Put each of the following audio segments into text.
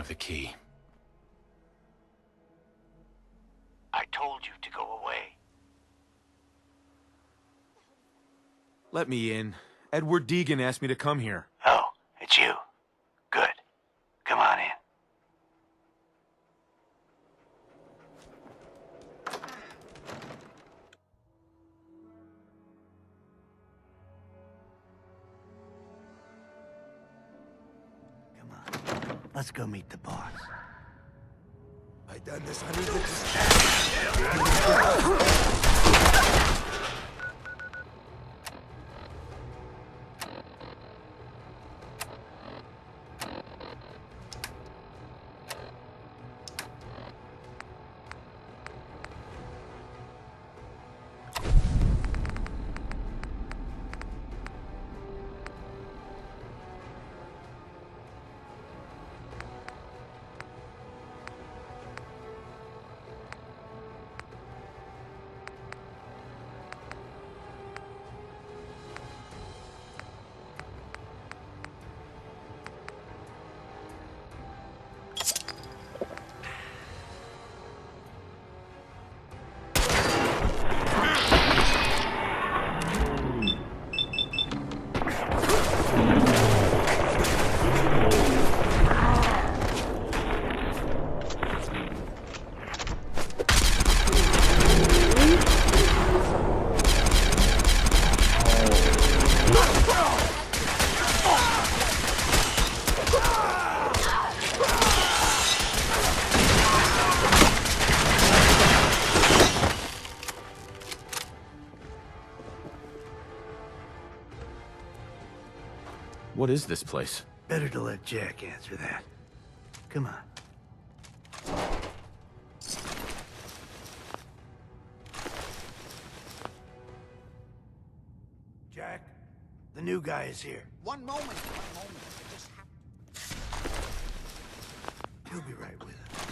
have the key. I told you to go away. Let me in. Edward Deegan asked me to come here. Oh, it's you. Good. Come on in. Come on. Let's go meet the boss. I done this hundreds of times. What is this place? Better to let Jack answer that. Come on. Jack, the new guy is here. One moment. I just have He'll be right with us.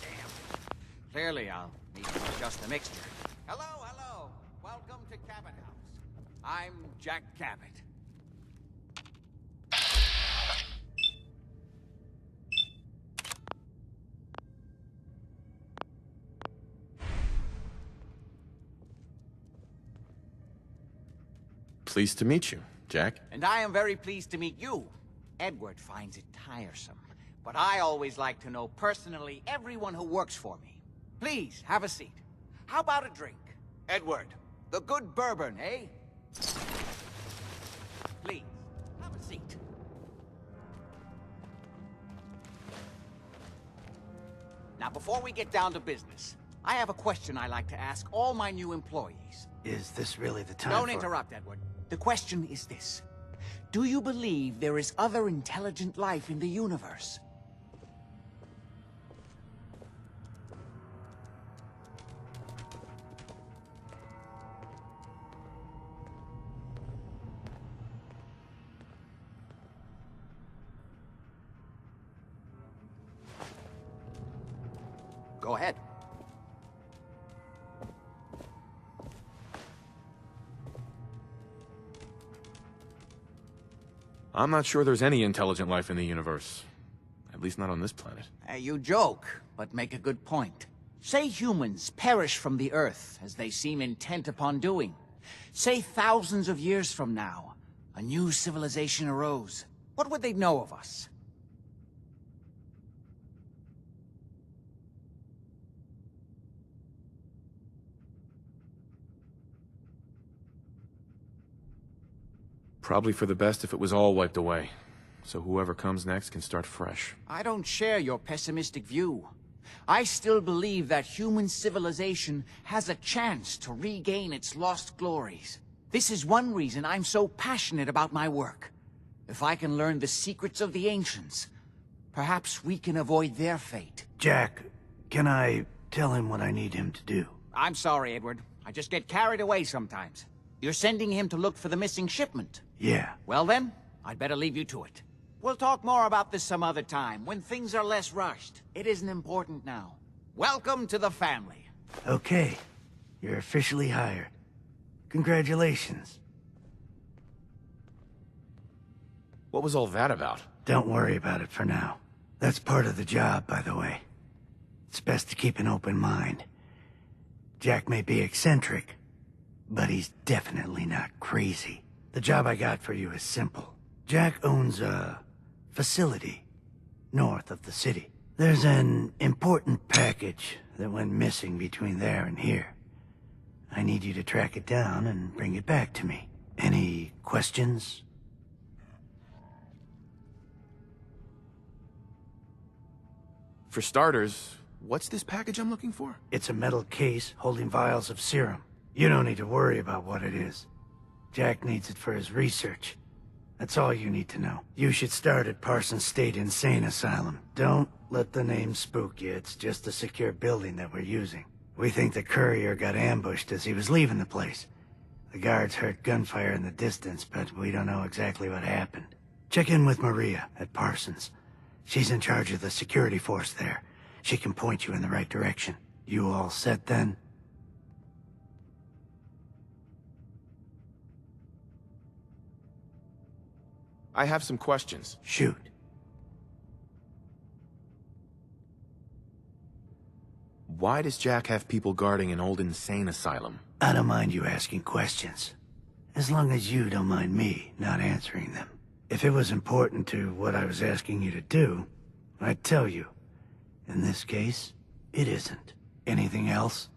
Damn. Clearly, I'll need to adjust the mixture. Hello. Welcome to Cabot House. I'm Jack Cabot. Pleased to meet you, Jack. And I am very pleased to meet you. Edward finds it tiresome, but I always like to know personally everyone who works for me. Please, have a seat. How about a drink? Edward, the good bourbon, eh? Please, have a seat. Now, before we get down to business, I have a question I like to ask all my new employees. Is this really the time Don't for... interrupt, Edward. The question is this. Do you believe there is other intelligent life in the universe? Go ahead. I'm not sure there's any intelligent life in the universe. At least not on this planet. You joke, but make a good point. Say humans perish from the Earth, as they seem intent upon doing. Say thousands of years from now, a new civilization arose. What would they know of us? Probably for the best if it was all wiped away. So whoever comes next can start fresh. I don't share your pessimistic view. I still believe that human civilization has a chance to regain its lost glories. This is one reason I'm so passionate about my work. If I can learn the secrets of the ancients, perhaps we can avoid their fate. Jack, can I tell him what I need him to do? I'm sorry, Edward. I just get carried away sometimes. You're sending him to look for the missing shipment? Yeah. Well then, I'd better leave you to it. We'll talk more about this some other time, when things are less rushed. It isn't important now. Welcome to the family. Okay. You're officially hired. Congratulations. What was all that about? Don't worry about it for now. That's part of the job, by the way. It's best to keep an open mind. Jack may be eccentric, but he's definitely not crazy. The job I got for you is simple. Jack owns a facility north of the city. There's an important package that went missing between there and here. I need you to track it down and bring it back to me. Any questions? For starters, what's this package I'm looking for? It's a metal case holding vials of serum. You don't need to worry about what it is. Jack needs it for his research. That's all you need to know. You should start at Parsons State Insane Asylum. Don't let the name spook you. It's just a secure building that we're using. We think the courier got ambushed as he was leaving the place. The guards heard gunfire in the distance, but we don't know exactly what happened. Check in with Maria at Parsons. She's in charge of the security force there. She can point you in the right direction. You all set then? I have some questions. Shoot. Why does Jack have people guarding an old insane asylum? I don't mind you asking questions. As long as you don't mind me not answering them. If it was important to what I was asking you to do, I'd tell you. In this case, it isn't. Anything else?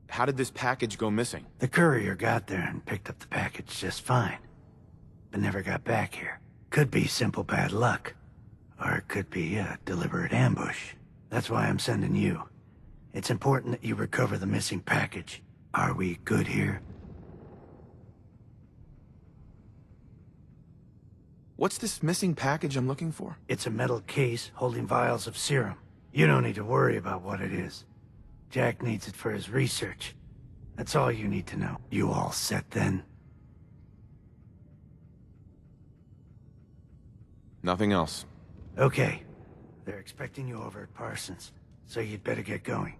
How did this package go missing? The courier got there and picked up the package just fine, but never got back here. Could be simple bad luck, or it could be a deliberate ambush. That's why I'm sending you. It's important that you recover the missing package. Are we good here? What's this missing package I'm looking for? It's a metal case holding vials of serum. You don't need to worry about what it is. Jack needs it for his research. That's all you need to know. You all set then? Nothing else. Okay. They're expecting you over at Parsons, so you'd better get going.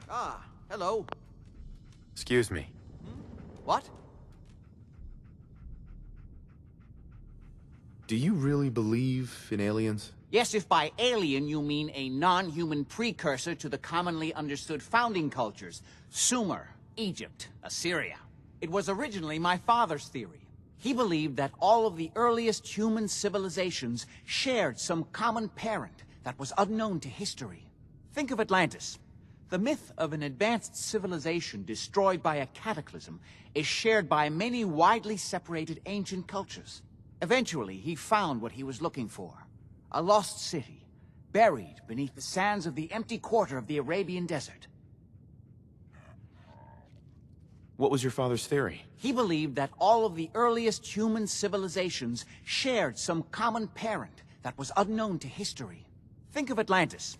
Ah, hello. Excuse me. What? Do you really believe in aliens? Yes, if by alien you mean a non-human precursor to the commonly understood founding cultures. Sumer, Egypt, Assyria. It was originally my father's theory. He believed that all of the earliest human civilizations shared some common parent that was unknown to history. Think of Atlantis. The myth of an advanced civilization destroyed by a cataclysm is shared by many widely separated ancient cultures. Eventually, he found what he was looking for. A lost city, buried beneath the sands of the empty quarter of the Arabian desert. What was your father's theory? He believed that all of the earliest human civilizations shared some common parent that was unknown to history. Think of Atlantis.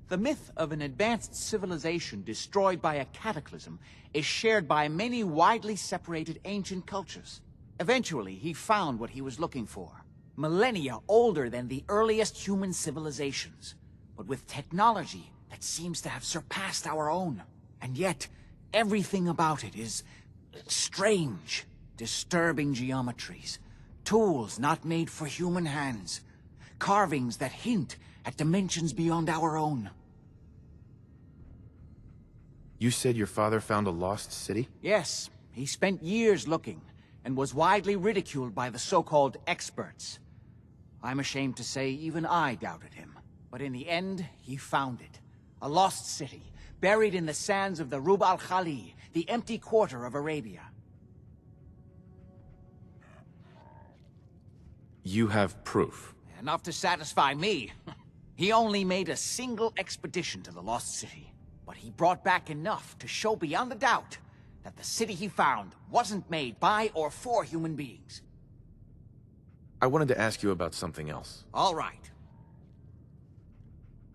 The myth of an advanced civilization destroyed by a cataclysm is shared by many widely separated ancient cultures. Eventually, he found what he was looking for. Millennia older than the earliest human civilizations, but with technology that seems to have surpassed our own. And yet, everything about it is strange, disturbing geometries, tools not made for human hands, carvings that hint at dimensions beyond our own. You said your father found a lost city? Yes, he spent years looking, and was widely ridiculed by the so-called experts. I'm ashamed to say even I doubted him. But in the end, he found it. A lost city, buried in the sands of the Rub al-Khali, the empty quarter of Arabia. You have proof. Enough to satisfy me. He only made a single expedition to the lost city, but he brought back enough to show beyond a doubt that the city he found wasn't made by or for human beings. I wanted to ask you about something else. All right.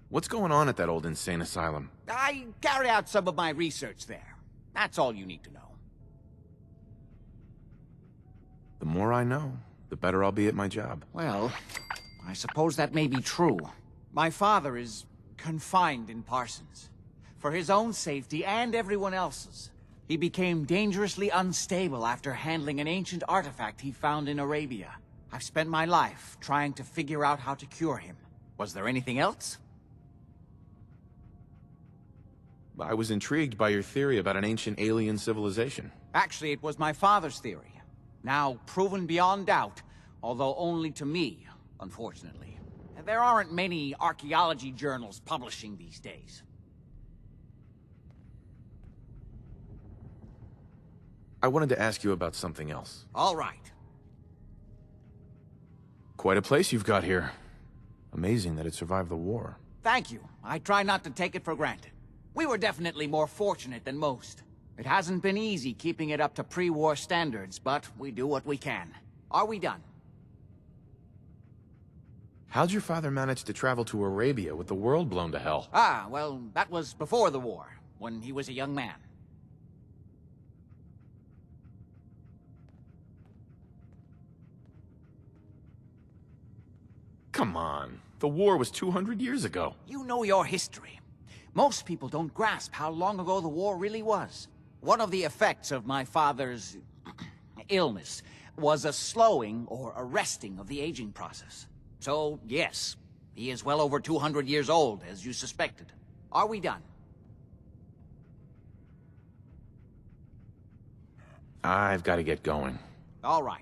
What's going on at that old insane asylum? I carry out some of my research there. That's all you need to know. The more I know, the better I'll be at my job. Well, I suppose that may be true. My father is confined in Parsons. For his own safety and everyone else's. He became dangerously unstable after handling an ancient artifact he found in Arabia. I've spent my life trying to figure out how to cure him. Was there anything else? I was intrigued by your theory about an ancient alien civilization. Actually, it was my father's theory. Now proven beyond doubt, although only to me, unfortunately. There aren't many archaeology journals publishing these days. I wanted to ask you about something else. All right. Quite a place you've got here. Amazing that it survived the war. Thank you. I try not to take it for granted. We were definitely more fortunate than most. It hasn't been easy keeping it up to pre-war standards, but we do what we can. Are we done? How'd your father manage to travel to Arabia with the world blown to hell? Ah, well, that was before the war, when he was a young man. Come on. The war was 200 years ago. You know your history. Most people don't grasp how long ago the war really was. One of the effects of my father's illness was a slowing or arresting of the aging process. So, yes, he is well over 200 years old, as you suspected. Are we done? I've got to get going. All right.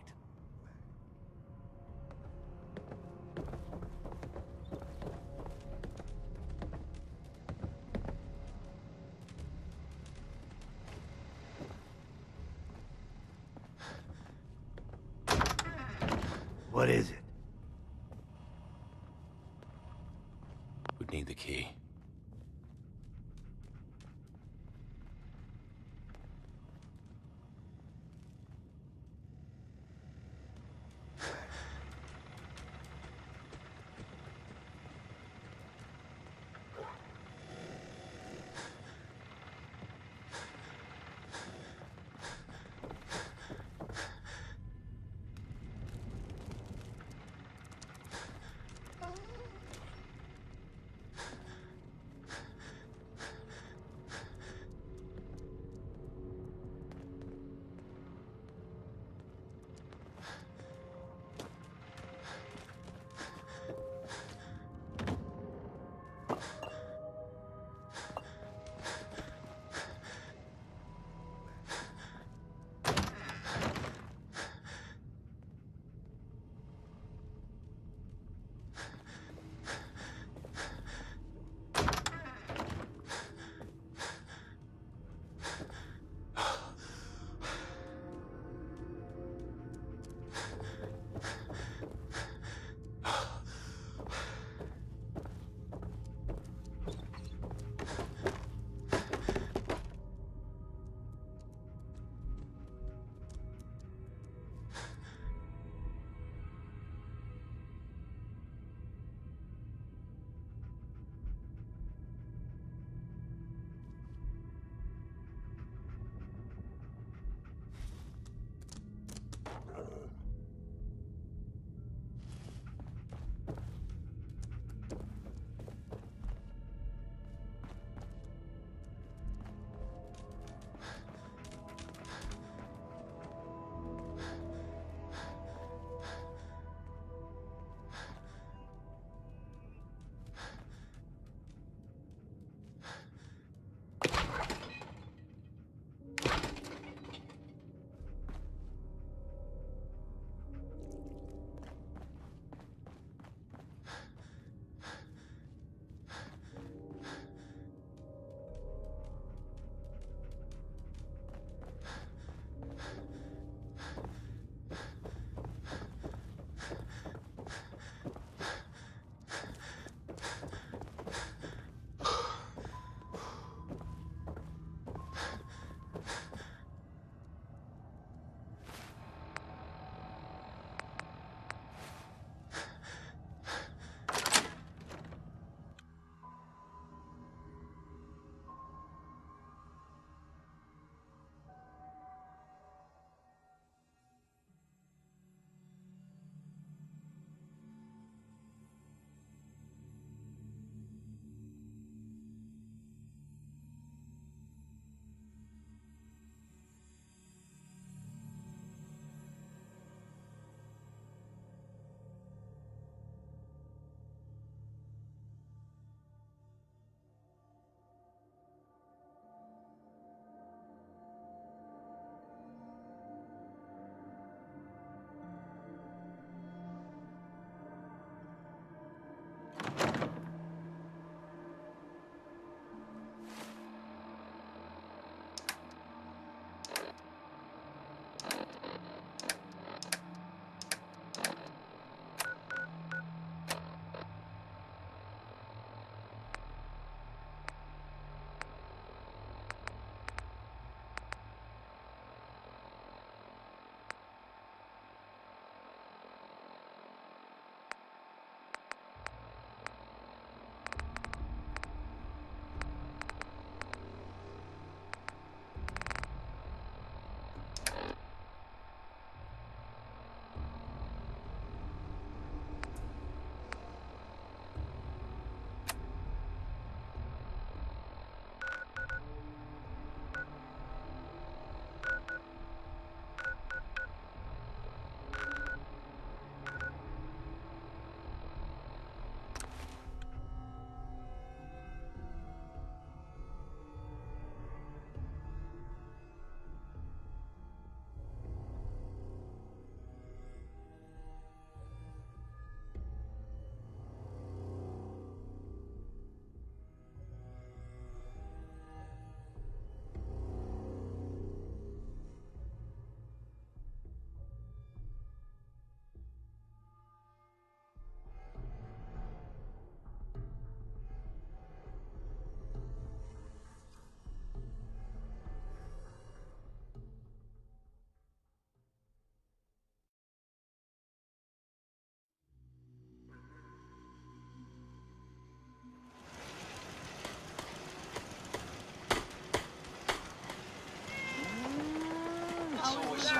What is it? Would need the key.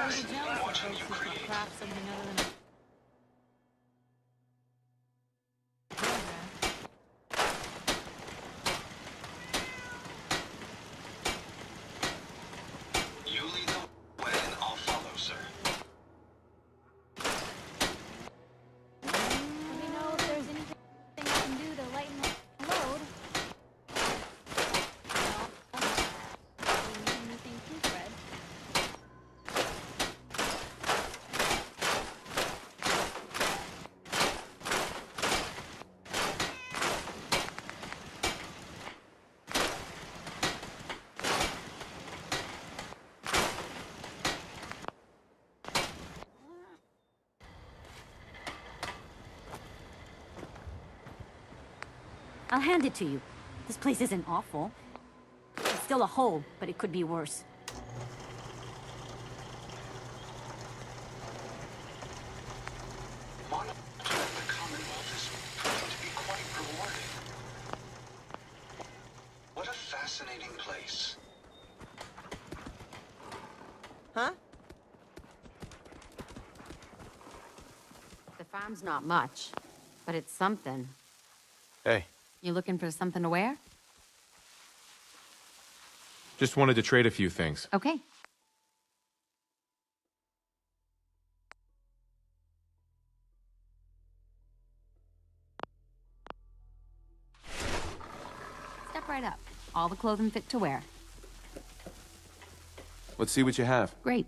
jealous of folks who put crap something other than a You lead the way and I'll follow, sir. Let me know if there's anything I can do to lighten the load. Do you need anything too, Fred? I'll hand it to you. This place isn't awful. It's still a hole, but it could be worse. Monitoring the Commonwealth is proving to be quite rewarding. What a fascinating place. Huh? The farm's not much, but it's something. Hey, You looking for something to wear? just wanted to trade a few things. Okay. Step right up. All the clothing fit to wear. Let's see what you have. Great.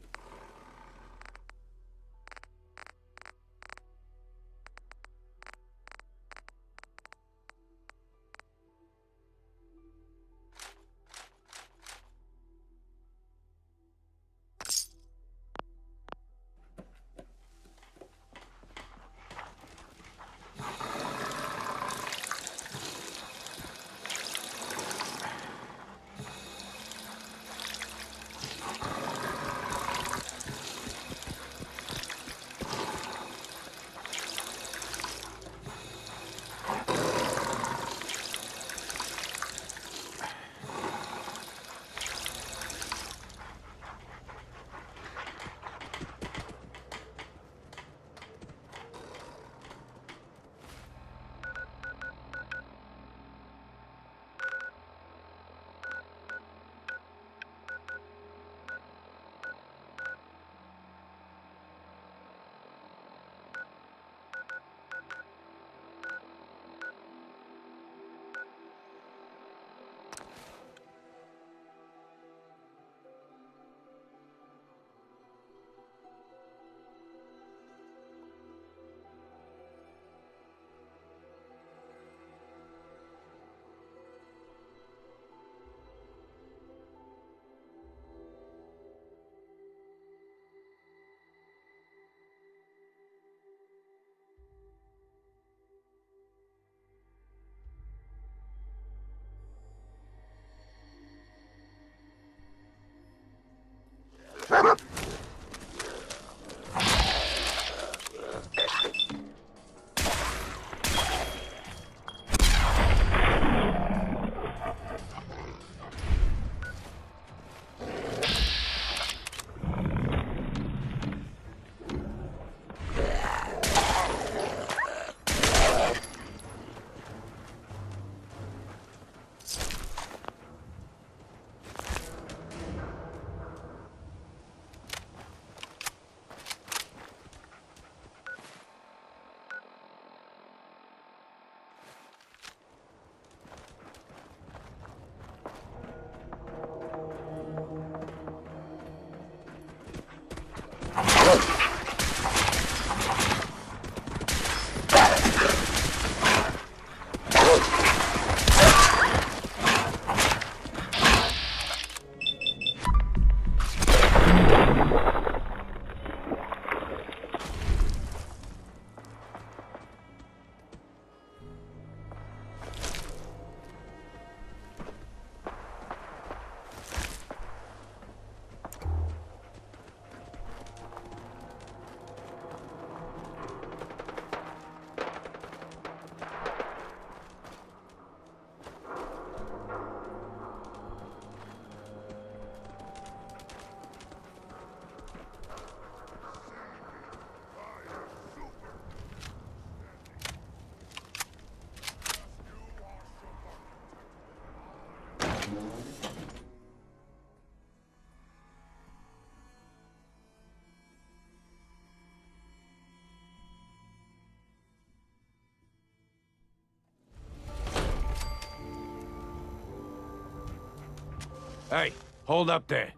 Hey, hold up there.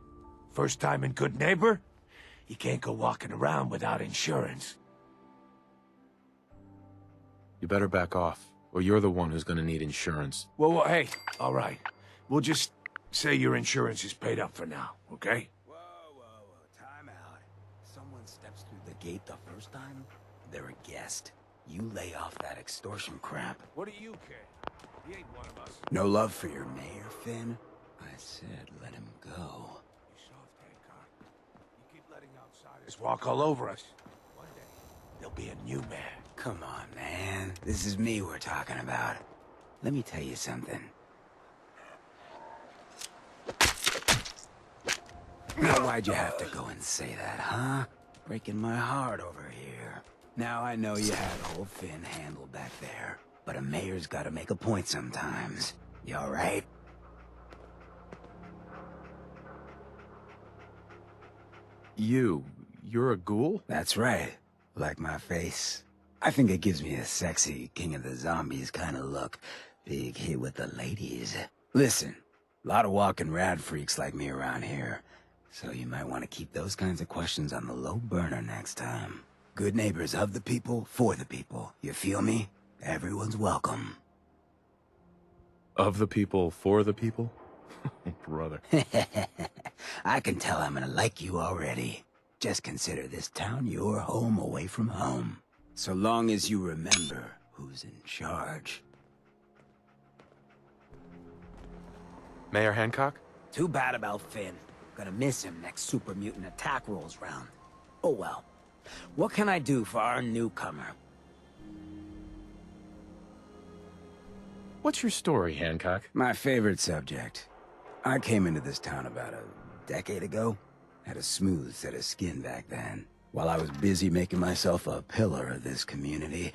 First time in Good Neighbor? You can't go walking around without insurance. You better back off, or you're the one who's gonna need insurance. Well, hey, all right. We'll just say your insurance is paid up for now, okay? Whoa, time out. Someone steps through the gate the first time, they're a guest. You lay off that extortion crap. What do you care? He ain't one of us. No love for your mayor, Finn? I said let him go. You soft, Hancock. You keep letting outsiders walk all over us. One day, there'll be a new man. Come on, man. This is me we're talking about. Let me tell you something. Now, why'd you have to go and say that, huh? Breaking my heart over here. Now, I know you had old Finn handled back there, but a mayor's gotta make a point sometimes. You alright? You're a ghoul? That's right. Like my face. I think it gives me a sexy King of the Zombies kind of look. Big hit with the ladies. Listen, a lot of walking rad freaks like me around here. So you might want to keep those kinds of questions on the low burner next time. Good neighbors of the people, for the people. You feel me? Everyone's welcome. Of the people, for the people? Brother. I can tell I'm gonna like you already. Just consider this town your home away from home. So long as you remember who's in charge. Mayor Hancock? Too bad about Finn. Gonna miss him next super mutant attack rolls round. Oh well. What can I do for our newcomer? What's your story, Hancock? My favorite subject. I came into this town about a decade ago. Had a smooth set of skin back then. While I was busy making myself a pillar of this community,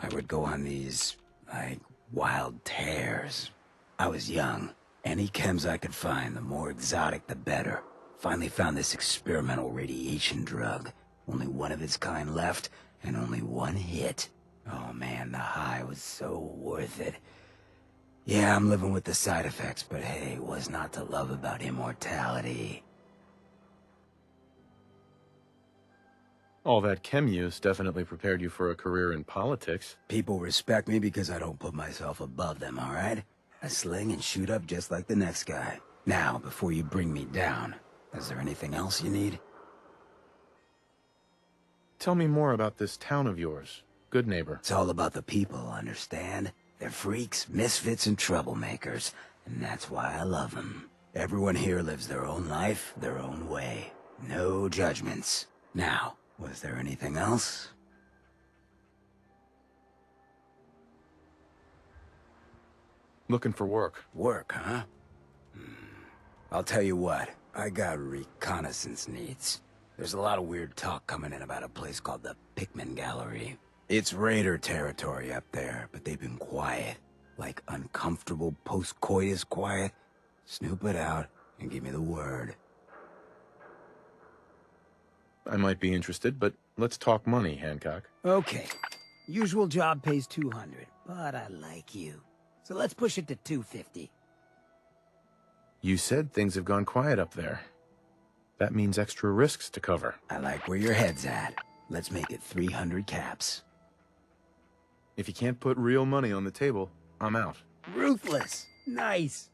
I would go on these, like, wild tears. I was young. Any chems I could find, the more exotic the better. Finally found this experimental radiation drug. Only one of its kind left, and only one hit. Oh man, the high was so worth it. Yeah, I'm living with the side effects, but hey, what's not to love about immortality? All that chem use definitely prepared you for a career in politics. People respect me because I don't put myself above them, alright? I sling and shoot up just like the next guy. Now, before you bring me down, is there anything else you need? Tell me more about this town of yours, Good Neighbor. It's all about the people, understand? They're freaks, misfits, and troublemakers, and that's why I love them. Everyone here lives their own life, their own way. No judgments. Now, was there anything else? Looking for work. Work, huh? I'll tell you what, I got reconnaissance needs. There's a lot of weird talk coming in about a place called the Pikmin Gallery. It's raider territory up there, but they've been quiet. Like uncomfortable post-coitus quiet. Snoop it out and give me the word. I might be interested, but let's talk money, Hancock. Okay. Usual job pays 200, but I like you. So let's push it to 250. You said things have gone quiet up there. That means extra risks to cover. I like where your head's at. Let's make it 300 caps. If you can't put real money on the table, I'm out. Ruthless. Nice.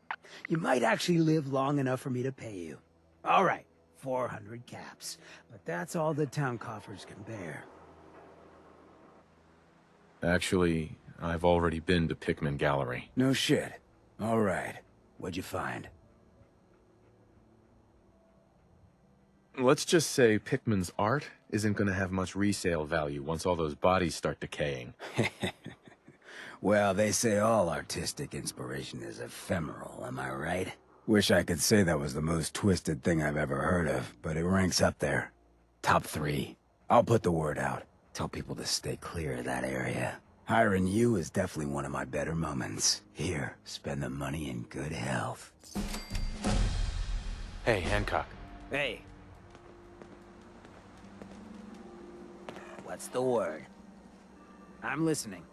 You might actually live long enough for me to pay you. All right, 400 caps. But that's all the town coffers can bear. Actually, I've already been to Pikmin Gallery. No shit. All right. What'd you find? Let's just say Pikmin's art isn't gonna have much resale value once all those bodies start decaying. Well, they say all artistic inspiration is ephemeral, am I right? Wish I could say that was the most twisted thing I've ever heard of, but it ranks up there. Top 3. I'll put the word out. Tell people to stay clear of that area. Hiring you is definitely one of my better moments. Here, spend the money in good health. Hey, Hancock. Hey. What's the word? I'm listening.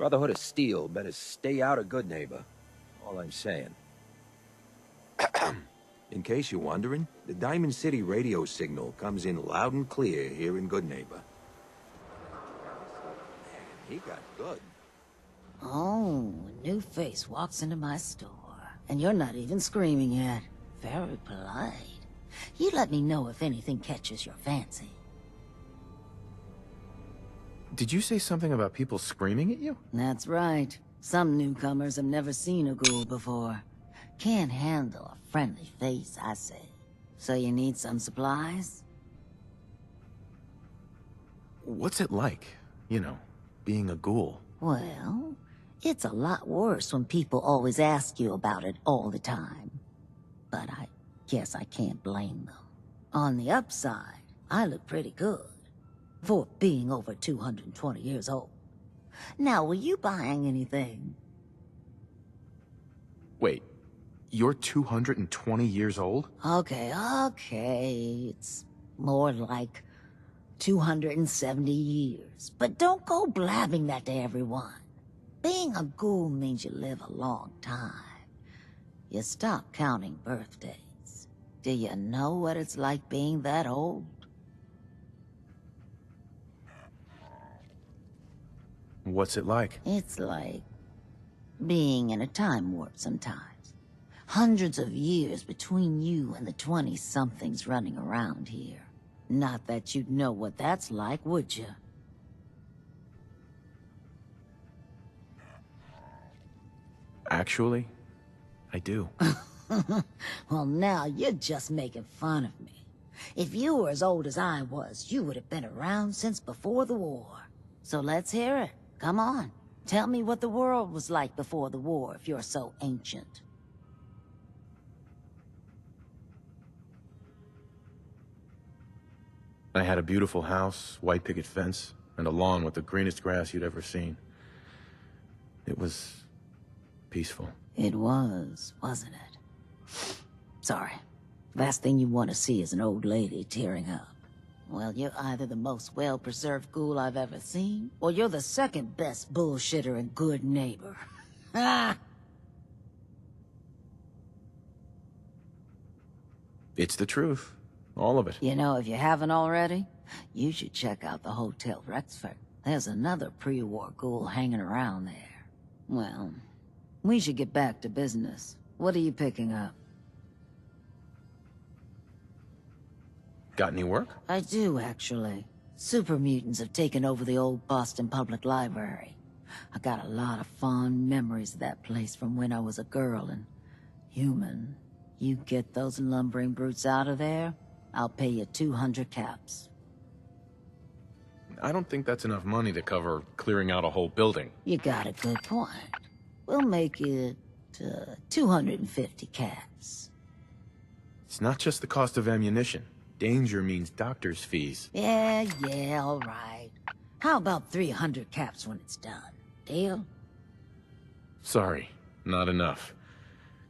Brotherhood of Steel better stay out of Good Neighbor. All I'm saying. In case you're wondering, the Diamond City radio signal comes in loud and clear here in Good Neighbor. Man, he got good. Oh, a new face walks into my store, and you're not even screaming yet. Very polite. You let me know if anything catches your fancy. Did you say something about people screaming at you? That's right. Some newcomers have never seen a ghoul before. Can't handle a friendly face, I say. So you need some supplies? What's it like, you know, being a ghoul? Well, it's a lot worse when people always ask you about it all the time. But I guess I can't blame them. On the upside, I look pretty good for being over 220 years old. Now, were you buying anything? Wait, you're 220 years old? Okay. It's more like 270 years. But don't go blabbing that to everyone. Being a ghoul means you live a long time. You stop counting birthdays. Do you know what it's like being that old? What's it like? It's like being in a time warp sometimes. Hundreds of years between you and the 20-somethings running around here. Not that you'd know what that's like, would you? Actually, I do. Well, now you're just making fun of me. If you were as old as I was, you would have been around since before the war. So let's hear it. Come on. Tell me what the world was like before the war if you're so ancient. I had a beautiful house, white picket fence, and a lawn with the greenest grass you'd ever seen. It was peaceful. It was, wasn't it? Sorry. Last thing you want to see is an old lady tearing up. Well, you're either the most well-preserved ghoul I've ever seen, or you're the second best bullshitter and good neighbor. Ah! It's the truth. All of it. You know, if you haven't already, you should check out the Hotel Rexford. There's another pre-war ghoul hanging around there. Well, we should get back to business. What are you picking up? Got any work? I do, actually. Super mutants have taken over the old Boston Public Library. I got a lot of fond memories of that place from when I was a girl and human. You get those lumbering brutes out of there, I'll pay you 200 caps. I don't think that's enough money to cover clearing out a whole building. You got a good point. We'll make it 250 caps. It's not just the cost of ammunition. Danger means doctor's fees. Yeah, all right. How about 300 caps when it's done? Deal? Sorry, not enough.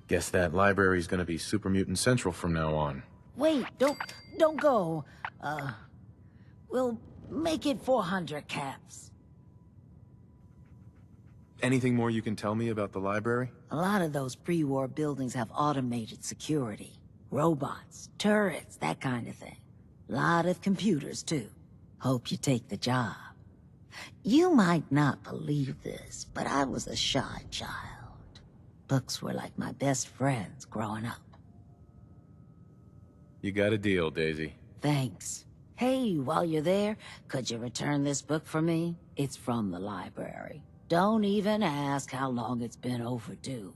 Guess that library's gonna be Super Mutant Central from now on. Wait, don't go. We'll make it 400 caps. Anything more you can tell me about the library? A lot of those pre-war buildings have automated security. Robots, turrets, that kind of thing. Lot of computers, too. Hope you take the job. You might not believe this, but I was a shy child. Books were like my best friends growing up. You got a deal, Daisy. Thanks. Hey, while you're there, could you return this book for me? It's from the library. Don't even ask how long it's been overdue.